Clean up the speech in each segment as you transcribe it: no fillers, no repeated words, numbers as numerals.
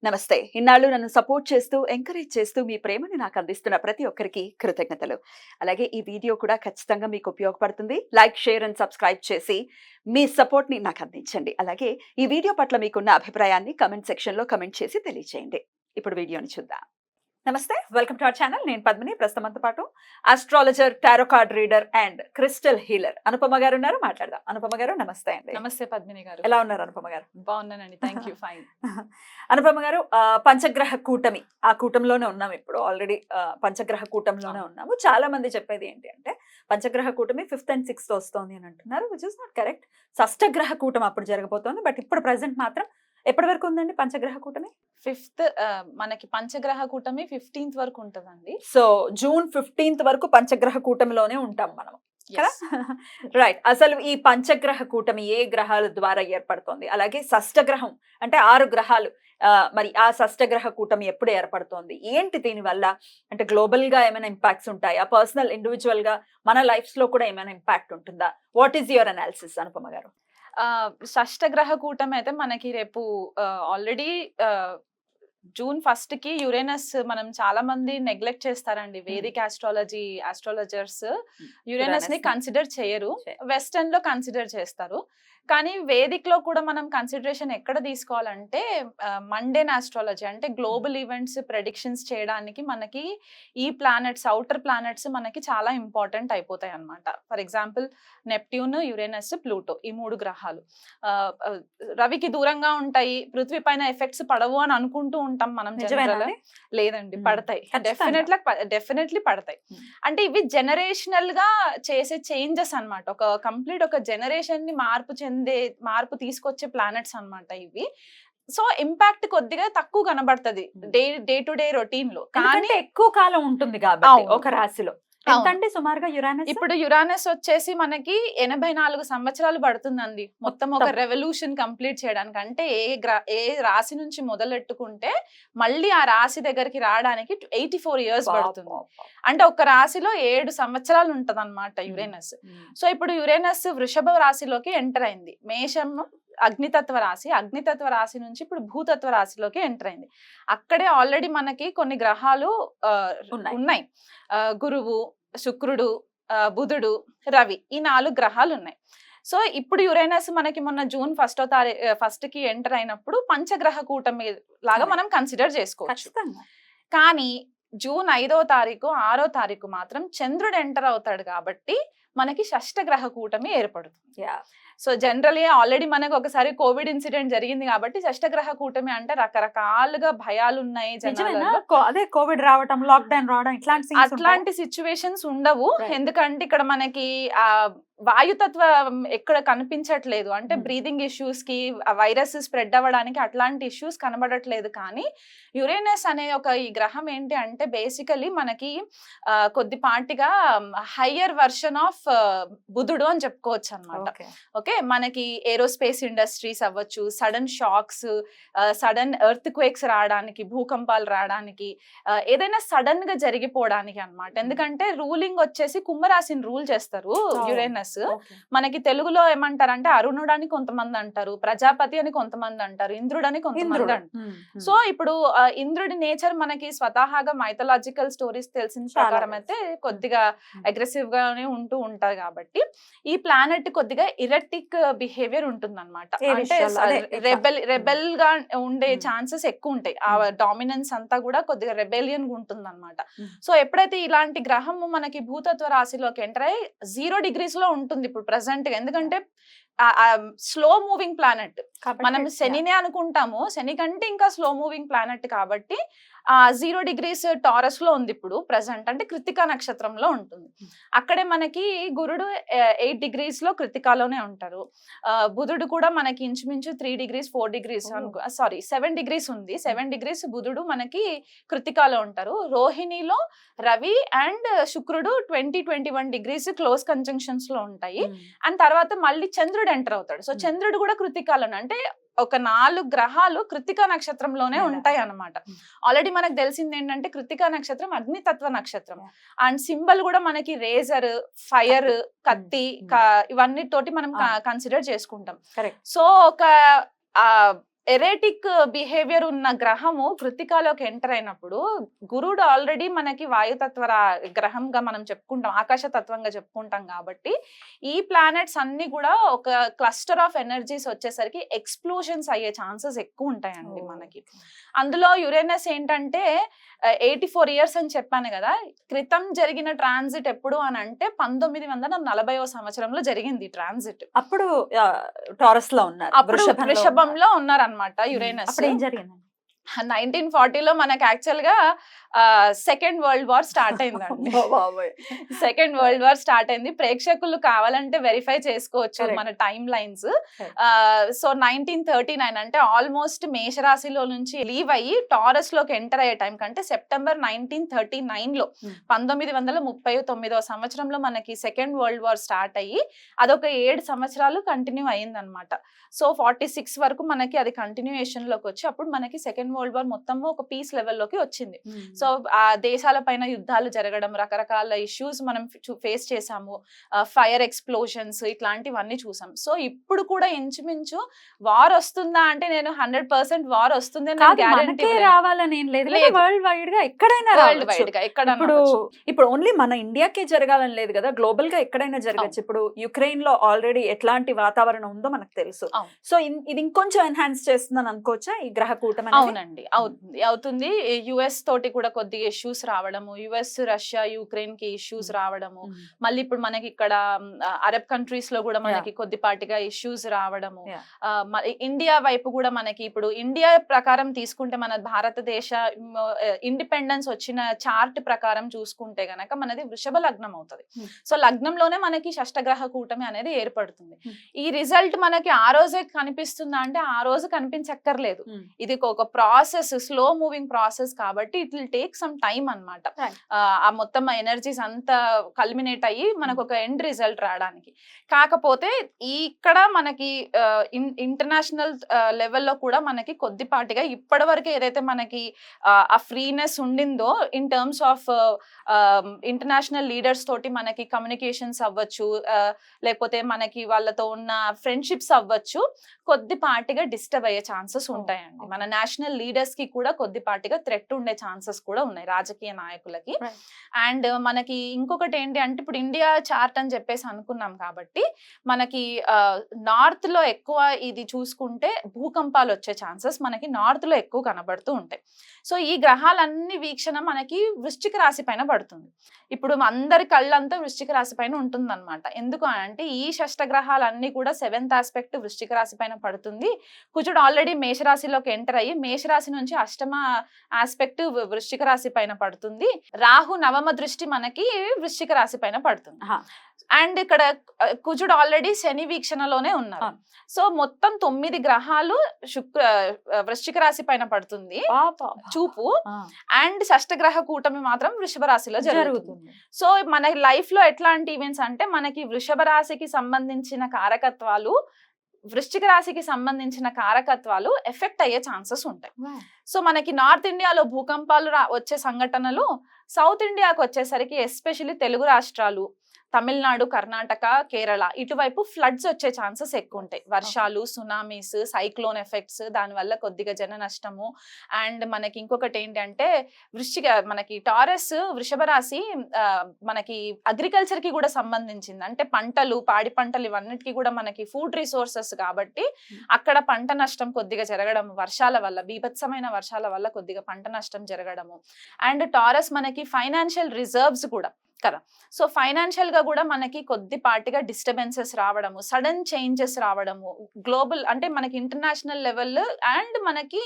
నమస్తే. ఇన్నాళ్ళు నన్ను సపోర్ట్ చేస్తూ, ఎంకరేజ్ చేస్తూ మీ ప్రేమని నాకు అందిస్తున్న ప్రతి ఒక్కరికి కృతజ్ఞతలు. అలాగే ఈ వీడియో కూడా ఖచ్చితంగా మీకు ఉపయోగపడుతుంది. లైక్, షేర్ అండ్ సబ్స్క్రైబ్ చేసి మీ సపోర్ట్‌ని నాకు అందించండి. అలాగే ఈ వీడియో పట్ల మీకున్న అభిప్రాయాన్ని కామెంట్ సెక్షన్‌లో కామెంట్ చేసి తెలియజేయండి. ఇప్పుడు వీడియోని చూద్దాం. నమస్తే, వెల్కమ్ టు అవర్ ఛానల్. నేను పద్మిని. ప్రస్తుతం మనతో పాటు astrologer, tarot card reader and crystal healer Anupama గారు ఉన్నారు. మాట్లాడదాం. అనుపమ గారు నమస్తే అండి. నమస్తే పద్మిని గారు. ఎలా ఉన్నారు అనుపమ గారు? బాగున్నానండి, థ్యాంక్ యూ. ఫైన్. అనుపమ గారు, పంచగ్రహ కూటమి, ఆ కూటంలోనే ఉన్నాం ఇప్పుడు. ఆల్రెడీ పంచగ్రహ కూటంలోనే ఉన్నాము. చాలా మంది చెప్పేది ఏంటి అంటే పంచగ్రహ కూటమి 5th and 6th వస్తోంది అని అంటున్నారు, విచ్ ఇస్ నాట్ కరెక్ట్. షష్టగ్రహ కూటమి అప్పుడు జరగబోతోంది. బట్ ఇప్పుడు ప్రెసెంట్ మాత్రం ఎప్పటి వరకు ఉందండి పంచగ్రహ కూటమి? 5th మనకి పంచగ్రహ కూటమి 15th వరకు ఉంటదండి. సో జూన్ 15th వరకు పంచగ్రహ కూటమిలోనే ఉంటాం మనం. రైట్. అసలు ఈ పంచగ్రహ కూటమి ఏ గ్రహాల ద్వారా ఏర్పడుతోంది? అలాగే షష్టగ్రహం అంటే 6 గ్రహాలు, మరి ఆ షష్టగ్రహ కూటమి ఎప్పుడు ఏర్పడుతోంది? ఏంటి దీనివల్ల? అంటే గ్లోబల్ గా ఏమైనా ఇంపాక్ట్స్ ఉంటాయా? పర్సనల్ ఇండివిజువల్ గా మన లైఫ్స్ లో కూడా ఏమైనా ఇంపాక్ట్ ఉంటుందా? What is your analysis Anupama గారు? షష్టగ్రహ కూటమి అయితే మనకి రేపు ఆల్రెడీ జూన్ 1st కి యురేనస్, మనం చాలా మంది నెగ్లెక్ట్ చేస్తారండి. వేదిక్ ఆస్ట్రాలజర్స్ యురేనస్ ని కన్సిడర్ చేయరు, వెస్టర్న్ లో కన్సిడర్ చేస్తారు. కానీ వేదిక్ లో కూడా మనం కన్సిడరేషన్ ఎక్కడ తీసుకోవాలంటే మండేన్ ఆస్ట్రాలజీ, అంటే గ్లోబల్ ఈవెంట్స్ ప్రెడిక్షన్స్ చేయడానికి మనకి ఈ ప్లానెట్స్, అవుటర్ ప్లానెట్స్ మనకి చాలా ఇంపార్టెంట్ అయిపోతాయి అన్నమాట. For example Neptune, Uranus, Pluto, ఈ 3 గ్రహాలు రవికి దూరంగా ఉంటాయి, పృథ్వీ పైన ఎఫెక్ట్స్ పడవు అని అనుకుంటూ ఉంటాం మనం. లేదండి, పడతాయి. డెఫినెట్లీ పడతాయి. అంటే ఇవి జనరేషనల్ గా చేసే చేంజెస్ అన్నమాట. ఒక కంప్లీట్ ఒక జనరేషన్ ని మార్పు తీసుకొచ్చే ప్లానెట్స్ అన్నమాట ఇవి. సో ఇంపాక్ట్ కొద్దిగా తక్కువ కనబడుతుంది డే టు డే రొటీన్ లో, కానీ ఎక్కువ కాలం ఉంటుంది కాబట్టి ఒక రాశిలో. ఎంతండి సుమారుగా యురానస్? ఇప్పుడు యురానస్ వచ్చేసి మనకి 84 సంవత్సరాలు పడుతుందండి మొత్తం ఒక రెవల్యూషన్ కంప్లీట్ చేయడానికి. అంటే ఏ రాశి నుంచి మొదలెట్టుకుంటే మళ్ళీ ఆ రాశి దగ్గరికి రావడానికి 84 years పడుతుంది. అంటే ఒక రాశిలో 7 సంవత్సరాలు ఉంటది అనమాట యురేనస్. సో ఇప్పుడు యురేనస్ వృషభ రాశిలోకి ఎంటర్ అయింది. మేషం అగ్నితత్వ రాశి నుంచి ఇప్పుడు భూతత్వ రాశిలోకి ఎంటర్ అయింది. అక్కడే ఆల్రెడీ మనకి కొన్ని గ్రహాలు ఉన్నాయి. గురువు, శుక్రుడు, బుధుడు, రవి, ఈ 4 గ్రహాలు ఉన్నాయి. సో ఇప్పుడు యురేనస్ మనకి మొన్న జూన్ 1st కి ఎంటర్ అయినప్పుడు పంచగ్రహ కూటమి లాగా మనం కన్సిడర్ చేసుకోవచ్చు. కానీ జూన్ 5వ తారీఖు 6వ తారీఖు మాత్రం చంద్రుడు ఎంటర్ అవుతాడు కాబట్టి మనకి షష్టగ్రహ కూటమి ఏర్పడుతుంది. సో జనరలీ ఆల్రెడీ మనకు ఒకసారి కోవిడ్ ఇన్సిడెంట్ జరిగింది కాబట్టి షష్టగ్రహ కూటమి అంటే రకరకాలుగా భయాలు ఉన్నాయి జనాలలో. అదే కోవిడ్ రావడం, లాక్డౌన్ రావడం, అట్లాంటి సిచ్యువేషన్స్ ఉండవు. ఎందుకంటే ఇక్కడ మనకి ఆ వాయుతత్వం ఎక్కడ కనిపించట్లేదు. అంటే బ్రీదింగ్ ఇష్యూస్ కి, వైరస్ స్ప్రెడ్ అవ్వడానికి అట్లాంటి ఇష్యూస్ కనబడట్లేదు. కానీ యురేనస్ అనే ఈ గ్రహం ఏంటి అంటే బేసికలీ మనకి కొద్దిపాటిగా హయ్యర్ వర్షన్ ఆఫ్ బుధుడు అని చెప్పుకోవచ్చు అనమాట. ఓకే, మనకి ఏరోస్పేస్ ఇండస్ట్రీస్ అవ్వచ్చు, sudden shocks, sudden earthquakes రావడానికి, భూకంపాలు రావడానికి, ఏదైనా సడన్ గా జరిగిపోవడానికి అన్నమాట. ఎందుకంటే రూలింగ్ వచ్చేసి కుంభరాశిని రూల్ చేస్తారు యురేనస్. మనకి తెలుగులో ఏమంటారంటే అరుణుడు అని కొంతమంది అంటారు, ప్రజాపతి అని కొంతమంది అంటారు, ఇంద్రుడు అని కొంతమంది అంటారు. సో ఇప్పుడు ఇంద్రుడి నేచర్ మనకి స్వతహాగా మైథలాజికల్ స్టోరీస్ తెలిసిన ప్రకారం అయితే కొద్దిగా అగ్రెసివ్ గానే ఉంటూ ఉంటారు. కాబట్టి ఈ ప్లానెట్ కొద్దిగా ఇరెటిక్ బిహేవియర్ ఉంటుంది అనమాట. అంటే రెబెల్ గా ఉండే ఛాన్సెస్ ఎక్కువ ఉంటాయి. ఆ డామినెన్స్ అంతా కూడా కొద్దిగా రెబెలియన్ గా ఉంటుంది అనమాట. సో ఎప్పుడైతే ఇలాంటి గ్రహము మనకి భూతత్వ రాశిలోకి ఎంటర్ అయ్యి 0 degrees లో ఉంటుంది ఇప్పుడు ప్రెసెంట్ గా. ఎందుకంటే స్లో మూవింగ్ ప్లానెట్, మనం శనినే అనుకుంటాము, శని కంటే ఇంకా స్లో మూవింగ్ ప్లానెట్ కాబట్టి 0 degrees టారస్ లో ఉంది ఇప్పుడు ప్రెసెంట్. అంటే కృతికా నక్షత్రంలో ఉంటుంది. అక్కడే మనకి గురుడు 8 degrees లో కృతికాలోనే ఉంటారు. బుధుడు కూడా మనకి ఇంచుమించు 3 degrees 4 degrees 7 degrees ఉంది. 7 degrees బుధుడు మనకి కృతికాలో ఉంటారు. రోహిణిలో రవి అండ్ శుక్రుడు 20-21 degrees క్లోజ్ కంజంక్షన్స్ లో ఉంటాయి. అండ్ తర్వాత మళ్ళీ చంద్రుడు ఎంటర్ అవుతాడు. సో చంద్రుడు కూడా కృతికాలోనే, అంటే ఒక 4 గ్రహాలు కృతికా నక్షత్రంలోనే ఉంటాయి అన్నమాట. ఆల్రెడీ మనకు తెలిసింది ఏంటంటే కృతికా నక్షత్రం అగ్నితత్వ నక్షత్రం. అండ్ సింబల్ కూడా మనకి రేజర్, ఫైర్, కత్తి, ఇవన్నీ తోటి మనం కన్సిడర్ చేసుకుంటాం. సో ఒక ఎరేటిక్ బిహేవియర్ ఉన్న గ్రహము కృత్తికాలోకి ఎంటర్ అయినప్పుడు గురుడు ఆల్రెడీ మనకి వాయుతత్వ గ్రహంగా మనం చెప్పుకుంటాం, ఆకాశ తత్వంగా చెప్పుకుంటాం కాబట్టి ఈ ప్లానెట్స్ అన్ని కూడా ఒక క్లస్టర్ ఆఫ్ ఎనర్జీస్ వచ్చేసరికి ఎక్స్ప్లోజన్స్ అయ్యే ఛాన్సెస్ ఎక్కువ ఉంటాయండి మనకి. అందులో యురేనస్ ఏంటంటే 84 years అని చెప్పాను కదా, క్రితం జరిగిన ట్రాన్సిట్ ఎప్పుడు అని అంటే 1940వ సంవత్సరంలో జరిగింది ట్రాన్సిట్. అప్పుడు టారస్ లో ఉన్నారు, అప్పుడు వృషభంలో ఉన్నారనమాట యురేనస్. అప్పుడు ఏం జరిగింది? 1940లో మనకి యాక్చువల్ గా సెకండ్ వరల్డ్ వార్ స్టార్ట్ అయిందండి. సెకండ్ వరల్డ్ వార్ స్టార్ట్ అయింది. ప్రేక్షకులు కావాలంటే వెరిఫై చేసుకోవచ్చు మన టైమ్ లైన్స్. సో 1939 అంటే ఆల్మోస్ట్ మేషరాశిలో నుంచి లీవ్ అయ్యి టారస్ లోకి ఎంటర్ అయ్యే టైం కంటే సెప్టెంబర్ 1939లో 1939వ సంవత్సరంలో మనకి సెకండ్ వరల్డ్ వార్ స్టార్ట్ అయ్యి అదొక 7 సంవత్సరాలు కంటిన్యూ అయ్యింది అనమాట. సో 46 వరకు మనకి అది కంటిన్యూయేషన్ లోకి వచ్చి అప్పుడు మనకి సెకండ్ వరల్డ్ వార్ మొత్తము ఒక పీస్ లెవెల్లోకి వచ్చింది. సో ఆ దేశాల పైన యుద్ధాలు జరగడం, రకరకాల ఇష్యూస్ మనం ఫేస్ చేసాము, ఫైర్ ఎక్స్ప్లోషన్స్ ఇట్లాంటివన్నీ చూసాం. సో ఇప్పుడు కూడా ఇంచుమించు వార్ వస్తుందా అంటే నేను 100% వార్ వస్తుంది రావాలని ఏం లేదు, వరల్డ్ వైడ్ గా ఎక్కడైనా వరల్డ్ వైడ్ గా ఎక్కడ. ఇప్పుడు ఓన్లీ మన ఇండియాకే జరగాలని లేదు కదా, గ్లోబల్ గా ఎక్కడైనా జరగచ్చు. ఇప్పుడు యుక్రెయిన్ లో ఆల్రెడీ ఎట్లాంటి వాతావరణం ఉందో మనకు తెలుసు. సో ఇది ఇంకొంచెం ఎన్హాన్స్ చేస్తుందని అనుకోవచ్చా ఈ గ్రహ కూటమి? అవునండి, అవుతుంది. యుఎస్ తోటి కూడా కొద్దిగా ఇష్యూస్ రావడము, యుఎస్ రష్యా యుక్రెయిన్ కి ఇష్యూస్ రావడము, మళ్ళీ ఇప్పుడు మనకి ఇక్కడ అరబ్ కంట్రీస్ లో కూడా మనకి కొద్దిపాటిగా ఇష్యూస్ రావడము, ఇండియా వైపు కూడా మనకి ఇప్పుడు ఇండియా ప్రకారం తీసుకుంటే మన భారతదేశ ఇండిపెండెన్స్ వచ్చిన చార్ట్ ప్రకారం చూసుకుంటే గనక మనది వృషభ లగ్నం అవుతుంది. సో లగ్నంలోనే మనకి షష్టగ్రహ కూటమి అనేది ఏర్పడుతుంది. ఈ రిజల్ట్ మనకి ఆ రోజే కనిపిస్తుందా అంటే ఆ రోజు కనిపించక్కర్లేదు. ఇది ఒక ప్రాసెస్, స్లో మూవింగ్ ప్రాసెస్ కాబట్టి it will take some time అన్నమాట. ఆ మొత్తం ఎనర్జీస్ అంతా కల్మినేట్ అయ్యి మనకు ఒక ఎండ్ రిజల్ట్ రావడానికి. కాకపోతే ఇక్కడ మనకి ఇంటర్నేషనల్ లెవెల్లో కూడా మనకి కొద్దిపాటిగా ఇప్పటి వరకు ఏదైతే మనకి ఆ ఫ్రీనెస్ ఉండిందో in terms of international leaders తోటి మనకి కమ్యూనికేషన్స్ అవ్వచ్చు, లేకపోతే మనకి వాళ్ళతో ఉన్న ఫ్రెండ్షిప్స్ అవ్వచ్చు, కొద్దిపాటిగా డిస్టర్బ్ అయ్యే ఛాన్సెస్ ఉంటాయండి. మన నేషనల్ లీడర్స్ కి కూడా కొద్దిపాటిగా థ్రెట్ ఉండే ఛాన్సెస్ కూడా ఉన్నాయి రాజకీయ నాయకులకి. అండ్ మనకి ఇంకొకటి ఏంటి అంటే ఇప్పుడు ఇండియా చార్ట్ అని చెప్పేసి అనుకున్నాం కాబట్టి మనకి నార్త్ లో ఎక్కువ ఇది చూసుకుంటే భూకంపాలు వచ్చే ఛాన్సెస్ మనకి నార్త్ లో ఎక్కువ కనబడుతూ ఉంటాయి. సో ఈ గ్రహాలన్నీ వీక్షణ మనకి వృశ్చిక రాశి పైన పడుతుంది. ఇప్పుడు అందరి కళ్ళంతా వృశ్చిక రాశి పైన ఉంటుంది అనమాట. ఎందుకు అంటే ఈ షష్టగ్రహాలన్నీ కూడా 7th ఆస్పెక్ట్ వృశ్చిక రాశి పైన పడుతుంది. కుజుడు ఆల్రెడీ మేషరాశిలోకి ఎంటర్ అయ్యి మేషరాశి నుంచి 8వ ఆస్పెక్ట్ వృశ్చిక రాశి పైన పడుతుంది. రాహు 9వ దృష్టి మనకి వృశ్చిక రాశి పైన పడుతుంది. అండ్ ఇక్కడ కుజుడు ఆల్రెడీ శని వీక్షణలోనే ఉన్నారు. సో మొత్తం 9 గ్రహాలు వృశ్చిక రాశి పైన పడుతుంది చూపు. అండ్ షష్టగ్రహ కూటమి మాత్రం వృషభ రాశిలో జరుగుతుంది. సో మన లైఫ్ లో ఎట్లాంటి ఈవెంట్స్ అంటే మనకి వృషభ రాశికి సంబంధించిన కారకత్వాలు, వృశ్చిక రాశికి సంబంధించిన కారకత్వాలు ఎఫెక్ట్ అయ్యే ఛాన్సెస్ ఉంటాయి. సో మనకి నార్త్ ఇండియాలో భూకంపాలు వచ్చే సంఘటనలు, సౌత్ ఇండియాకి వచ్చేసరికి ఎస్పెషల్లీ తెలుగు రాష్ట్రాలు, తమిళనాడు, కర్ణాటక, కేరళ ఇటువైపు ఫ్లడ్స్ వచ్చే ఛాన్సెస్ ఎక్కువ ఉంటాయి. వర్షాలు, సునామీస్, సైక్లోన్ ఎఫెక్ట్స్, దానివల్ల కొద్దిగా జన నష్టము. అండ్ మనకి ఇంకొకటి ఏంటంటే మనకి టారస్ వృషభ రాశి మనకి అగ్రికల్చర్ కి కూడా సంబంధించింది. అంటే పంటలు, పాడి పంటలు ఇవన్నిటికీ కూడా మనకి ఫుడ్ రిసోర్సెస్ కాబట్టి అక్కడ పంట నష్టం కొద్దిగా జరగడం, వర్షాల వల్ల, బీభత్సమైన వర్షాల వల్ల కొద్దిగా పంట నష్టం జరగడము. అండ్ టారస్ మనకి ఫైనాన్షియల్ రిజర్వ్స్ కూడా కదా. సో ఫైనాన్షియల్ గా కూడా మనకి కొద్దిపాటిగా డిస్టర్బెన్సెస్ రావడము, సడన్ చేంజెస్ రావడము, గ్లోబల్ అంటే మనకి ఇంటర్నేషనల్ లెవెల్ అండ్ మనకి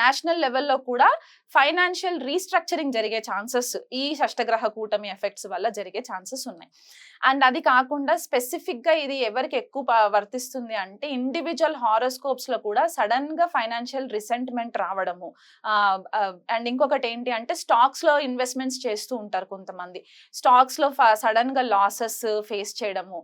నేషనల్ లెవెల్లో కూడా ఫైనాన్షియల్ రీస్ట్రక్చరింగ్ జరిగే ఛాన్సెస్ ఈ షష్టగ్రహ కూటమి ఎఫెక్ట్స్ వల్ల జరిగే ఛాన్సెస్ ఉన్నాయి. అండ్ అది కాకుండా స్పెసిఫిక్ గా ఇది ఎవరికి ఎక్కువ వర్తిస్తుంది అంటే ఇండివిజువల్ హారోస్కోప్స్ లో కూడా సడన్ గా ఫైనాన్షియల్ రిసెంట్మెంట్ రావడము. అండ్ ఇంకొకటి ఏంటి అంటే స్టాక్స్ లో ఇన్వెస్ట్మెంట్స్ చేస్తూ ఉంటారు కొంతమంది. స్టాక్స్ లో సడన్ గా లాసెస్ ఫేస్ చేయడము,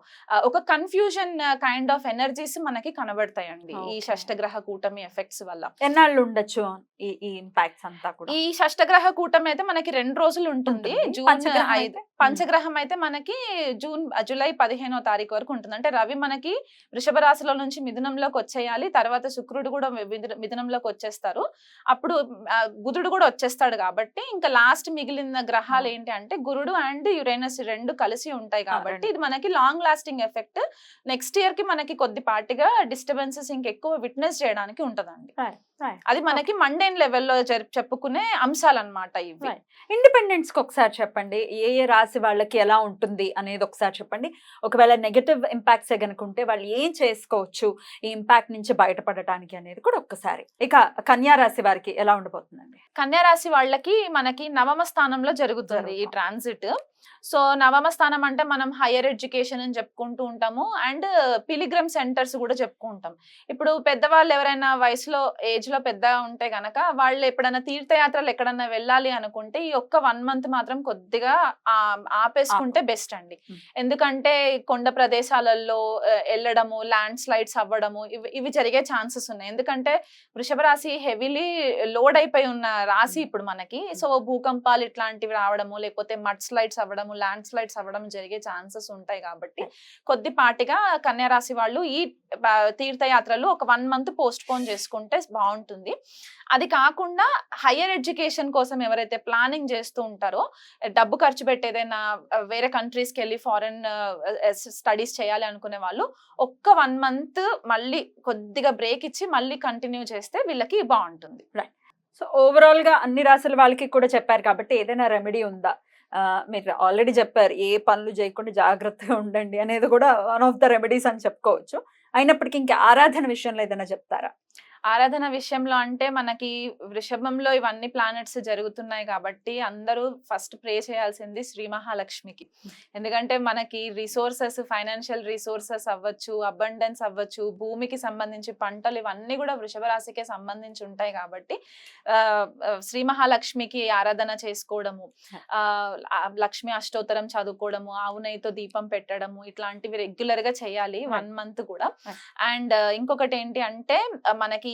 ఒక కన్ఫ్యూజన్ కైండ్ ఆఫ్ ఎనర్జీస్ మనకి కనబడతాయండి ఈ Okay. షష్టగ్రహ కూటమి ఎఫెక్ట్స్ వల్ల. ఎన్నాళ్ళు ఉండొచ్చు ఈ ఇంపాక్ట్స్ అంతా కూడా? ఈ షష్టగ్రహ కూటమి అయితే మనకి 2 రోజులు ఉంటుంది. ఉంటుంది. జూన్ పంచగ్రహం 5. అయితే? పంచగ్రహం అయితే మనకి జూలై 15వ తారీఖు వరకు ఉంటుంది. అంటే రవి మనకి వృషభ రాశిలో నుంచి మిథునంలోకి వచ్చేయాలి. తర్వాత శుక్రుడు కూడా మిథునంలోకి వచ్చేస్తారు. అప్పుడు బుధుడు కూడా వచ్చేస్తాడు కాబట్టి ఇంకా లాస్ట్ మిగిలిన గ్రహాలు ఏంటి అంటే గురుడు అండ్ యురేనస్ 2 కలిసి ఉంటాయి కాబట్టి ఇది మనకి long lasting effect. Next year కి మనకి కొద్దిపాటిగా డిస్టర్బెన్సెస్ ఇంకెక్కువ విట్నెస్ చేయడానికి ఉంటదండి. అది మనకి మండేన్ లెవెల్లో చెప్పుకునే అంశాలు అన్నమాట ఇవి. ఇండిపెండెన్స్ కి ఒకసారి చెప్పండి, ఏ రాశి వాళ్ళకి ఎలా ఉంటుంది అనేది ఒకసారి చెప్పండి. ఒకవేళ నెగటివ్ ఇంపాక్ట్స్ గనుక ఉంటే వాళ్ళు ఏం చేసుకోవచ్చు ఈ ఇంపాక్ట్ నుంచి బయటపడటానికి అనేది కూడా ఒక్కసారి. ఇక కన్యా రాశి వారికి ఎలా ఉండబోతుందండి? కన్యా రాశి వాళ్ళకి మనకి నవమ స్థానంలో జరుగుతుంది ఈ ట్రాన్సిట్. సో నవమ స్థానం అంటే మనం హైయర్ ఎడ్యుకేషన్ అని చెప్పుకుంటూ ఉంటాము అండ్ పిలిగ్రమ్ సెంటర్స్ కూడా చెప్పుకుంటాం. ఇప్పుడు పెద్దవాళ్ళు ఎవరైనా వయసులో ఏజ్ లో పెద్ద ఉంటే గనక వాళ్ళు ఎప్పుడైనా తీర్థయాత్రలు ఎక్కడన్నా వెళ్ళాలి అనుకుంటే ఈ ఒక్క 1 month మాత్రం కొద్దిగా ఆపేసుకుంటే బెస్ట్ అండి. ఎందుకంటే కొండ ప్రదేశాలలో వెళ్ళడము, ల్యాండ్ స్లైడ్స్ అవ్వడము ఇవి జరిగే ఛాన్సెస్ ఉన్నాయి. ఎందుకంటే వృషభ రాశి హెవీలీ లోడ్ అయిపోయి ఉన్న రాశి ఇప్పుడు మనకి. సో భూకంపాలు ఇట్లాంటివి రావడము, లేకపోతే మడ్ స్లైడ్స్ అవ్వడము, ల్యాండ్ స్లైడ్స్ అవ్వడం జరిగే ఛాన్సెస్ ఉంటాయి కాబట్టి కొద్దిపాటిగా కన్యా రాశి వాళ్ళు ఈ తీర్థయాత్రలు ఒక 1 month పోస్ట్ పోన్ చేసుకుంటే బాగుంటుంది. అది కాకుండా హైయర్ ఎడ్యుకేషన్ కోసం ఎవరైతే ప్లానింగ్ చేస్తూ ఉంటారో, డబ్బు ఖర్చు పెట్టి ఏదైనా వేరే కంట్రీస్కి వెళ్ళి ఫారెన్ స్టడీస్ చేయాలి అనుకునే వాళ్ళు ఒక్క 1 month మళ్ళీ కొద్దిగా బ్రేక్ ఇచ్చి మళ్ళీ కంటిన్యూ చేస్తే వీళ్ళకి బాగుంటుంది. సో ఓవరాల్ గా అన్ని రాశుల వాళ్ళకి కూడా చెప్పారు కాబట్టి ఏదైనా రెమెడీ ఉందా? మీరు ఆల్రెడీ చెప్పారు ఏ పనులు చేయకుండా జాగ్రత్తగా ఉండండి అనేది కూడా వన్ ఆఫ్ ద రెమెడీస్ అని చెప్పుకోవచ్చు. అయినప్పటికీ ఇంకా ఆరాధన విషయంలో ఏదైనా చెప్తారా? ఆరాధన విషయంలో అంటే మనకి వృషభంలో ఇవన్నీ ప్లానెట్స్ జరుగుతున్నాయి కాబట్టి అందరూ ఫస్ట్ ప్రే చేయాల్సింది శ్రీ మహాలక్ష్మికి. ఎందుకంటే మనకి రిసోర్సెస్, ఫైనాన్షియల్ రిసోర్సెస్ అవ్వచ్చు, అబండెన్స్ అవ్వచ్చు, భూమికి సంబంధించి పంటలు ఇవన్నీ కూడా వృషభ రాశికే సంబంధించి ఉంటాయి కాబట్టి శ్రీ మహాలక్ష్మికి ఆరాధన చేసుకోవడము, లక్ష్మి అష్టోత్తరం చదువుకోవడము, ఆవు నెయ్యితో దీపం పెట్టడము ఇట్లాంటివి రెగ్యులర్ గా చేయాలి 1 month కూడా. అండ్ ఇంకొకటి ఏంటి అంటే మనకి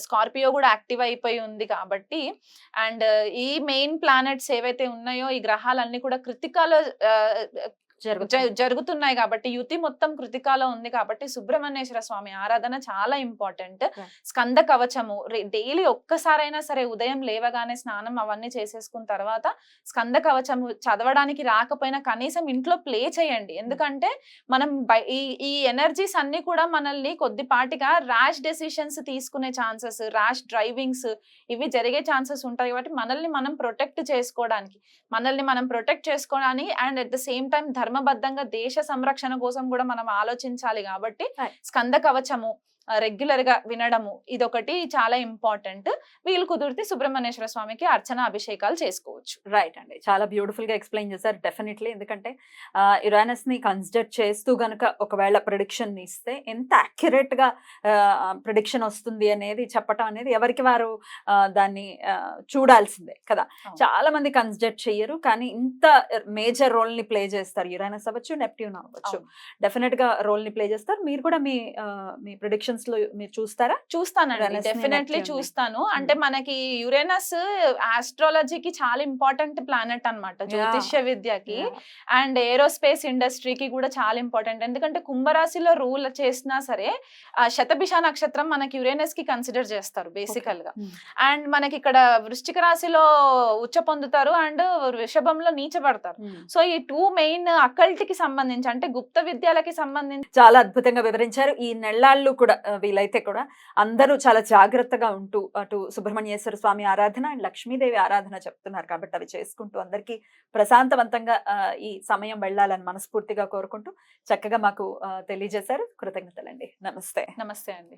స్కార్పియో కూడా యాక్టివ్ అయిపోయి ఉంది కాబట్టి అండ్ ఈ మెయిన్ ప్లానెట్స్ ఏవైతే ఉన్నాయో ఈ గ్రహాలన్నీ కూడా కృతికాలో జరుగుతున్నాయి కాబట్టి యుతి మొత్తం కృతికాలో ఉంది కాబట్టి సుబ్రహ్మణ్యేశ్వర స్వామి ఆరాధన చాలా ఇంపార్టెంట్. స్కంద కవచము డైలీ ఒక్కసారైనా సరే ఉదయం లేవగానే స్నానం అవన్నీ చేసేసుకున్న తర్వాత స్కంద కవచము చదవడానికి రాకపోయినా కనీసం ఇంట్లో ప్లే చేయండి. ఎందుకంటే మనం ఈ ఎనర్జీస్ అన్ని కూడా మనల్ని కొద్దిపాటిగా ర్యాష్ డెసిషన్స్ తీసుకునే ఛాన్సెస్, ర్యాష్ డ్రైవింగ్స్ ఇవి జరిగే ఛాన్సెస్ ఉంటాయి కాబట్టి మనల్ని మనం ప్రొటెక్ట్ చేసుకోవడానికి and at the same time ధర్మబద్ధంగా దేశ సంరక్షణ కోసం కూడా మనం ఆలోచించాలి కాబట్టి స్కంద కవచము రెగ్యులర్ గా వినడము ఇదొకటి చాలా ఇంపార్టెంట్. వీళ్ళు కుదిరితే సుబ్రహ్మణ్యేశ్వర స్వామికి అర్చన అభిషేకాలు చేసుకోవచ్చు. రైట్ అండి, చాలా బ్యూటిఫుల్ గా ఎక్స్ప్లెయిన్ చేశారు. డెఫినెట్లీ ఎందుకంటే యురేనస్ ని కన్సిడర్ చేస్తూ గనుక ఒకవేళ ప్రిడిక్షన్ ఇస్తే ఎంత అక్యురేట్ గా ప్రిడిక్షన్ వస్తుంది అనేది చెప్పటం అనేది ఎవరికి వారు దాన్ని చూడాల్సిందే కదా. చాలా మంది కన్సిడర్ చెయ్యరు కానీ ఇంత మేజర్ రోల్ ని ప్లే చేస్తారు. యురేనస్ అవ్వచ్చు, నెప్ట్యూన్ అవ్వచ్చు, డెఫినెట్ గా రోల్ ని ప్లే చేస్తారు. మీరు కూడా మీ ప్రిడిక్షన్స్ లో మీరు చూస్తారా? చూస్తానండి, డెఫినెట్లీ చూస్తాను. అంటే మనకి యురేనస్ ఆస్ట్రాలజీకి చాలా ఇంపార్టెంట్ ప్లానెట్ అన్నమాట, జ్యోతిష్య విద్యకి అండ్ ఏరోస్పేస్ ఇండస్ట్రీకి కూడా చాలా ఇంపార్టెంట్. ఎందుకంటే కుంభరాశిలో రూల్ చేసినా సరే శతభిష నక్షత్రం మనకి యురేనస్ కి కన్సిడర్ చేస్తారు బేసికల్ గా. అండ్ మనకి ఇక్కడ వృశ్చిక రాశిలో ఉచ్చ పొందుతారు అండ్ వృషభంలో నీచబడతారు. సో ఈ 2 మెయిన్ అకల్ట్ కి సంబంధించి అంటే గుప్త విద్యలకి సంబంధించి చాలా అద్భుతంగా వివరించారు. ఈ నెలల్లో కూడా వీలైతే కూడా అందరూ చాలా జాగ్రత్తగా ఉంటూ అటు సుబ్రహ్మణ్యేశ్వర స్వామి ఆరాధన అండ్ లక్ష్మీదేవి ఆరాధన చెప్తున్నారు కాబట్టి అవి చేసుకుంటూ అందరికీ ప్రశాంతవంతంగా ఈ సమయం వెళ్ళాలని మనస్ఫూర్తిగా కోరుకుంటూ చక్కగా మాకు తెలియజేశారు. కృతజ్ఞతలండి. నమస్తే. నమస్తే అండి.